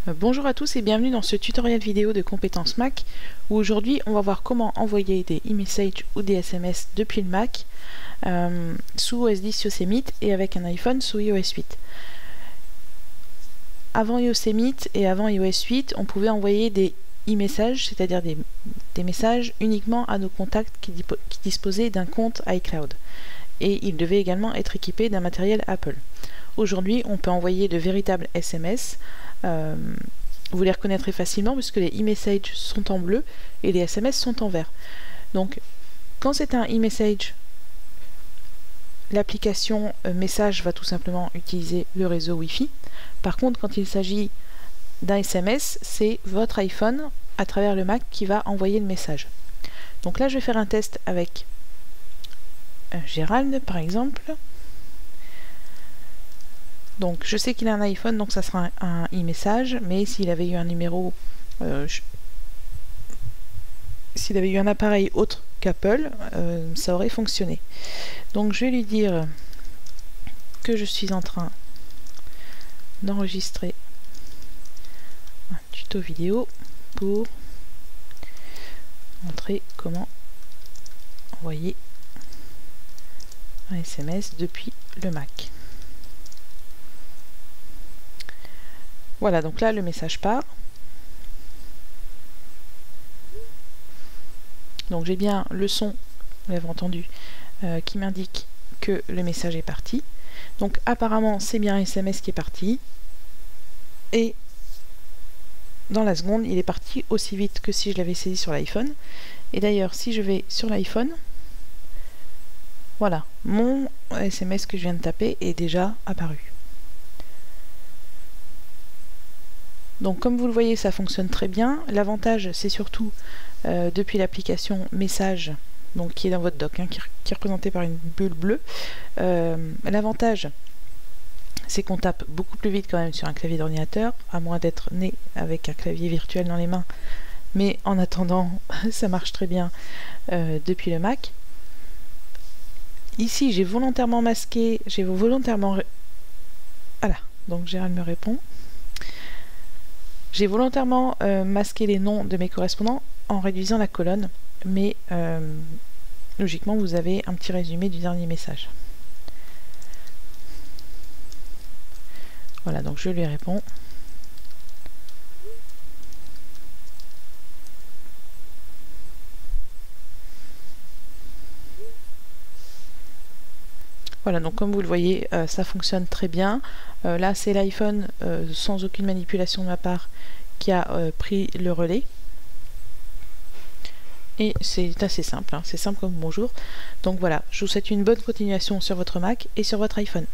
Bonjour à tous et bienvenue dans ce tutoriel vidéo de compétences Mac où aujourd'hui on va voir comment envoyer des e-messages ou des SMS depuis le Mac sous OS X Yosemite et avec un iPhone sous iOS 8. Avant Yosemite et avant iOS 8, on pouvait envoyer des e-messages, c'est-à-dire des messages uniquement à nos contacts qui disposaient d'un compte iCloud. Et ils devaient également être équipés d'un matériel Apple. Aujourd'hui, on peut envoyer de véritables SMS. Vous les reconnaîtrez facilement puisque les e-messages sont en bleu et les SMS sont en vert. Donc, quand c'est un e-message, l'application message va tout simplement utiliser le réseau Wi-Fi. Par contre, quand il s'agit d'un SMS, c'est votre iPhone à travers le Mac qui va envoyer le message. Donc là, je vais faire un test avec Gérald, par exemple. Donc je sais qu'il a un iPhone, donc ça sera un e-message, mais s'il avait eu un numéro, s'il avait eu un appareil autre qu'Apple, ça aurait fonctionné. Donc je vais lui dire que je suis en train d'enregistrer un tuto vidéo pour montrer comment envoyer un SMS depuis le Mac. Voilà, donc là le message part. Donc j'ai bien le son, vous l'avez entendu, qui m'indique que le message est parti. Donc apparemment c'est bien un SMS qui est parti. Et dans la seconde, il est parti aussi vite que si je l'avais saisi sur l'iPhone. Et d'ailleurs, si je vais sur l'iPhone, voilà, mon SMS que je viens de taper est déjà apparu. Donc comme vous le voyez, ça fonctionne très bien. L'avantage, c'est surtout depuis l'application Message, donc qui est dans votre dock, qui est représentée par une bulle bleue. L'avantage, c'est qu'on tape beaucoup plus vite quand même sur un clavier d'ordinateur, à moins d'être né avec un clavier virtuel dans les mains. Mais en attendant, ça marche très bien depuis le Mac. Ici, j'ai volontairement masqué, voilà, donc Gérald me répond. J'ai volontairement masqué les noms de mes correspondants en réduisant la colonne, mais logiquement vous avez un petit résumé du dernier message. Voilà, donc je lui réponds. Voilà, donc comme vous le voyez, ça fonctionne très bien. Là, c'est l'iPhone, sans aucune manipulation de ma part, qui a pris le relais. Et c'est assez simple, hein, c'est simple comme bonjour. Donc voilà, je vous souhaite une bonne continuation sur votre Mac et sur votre iPhone.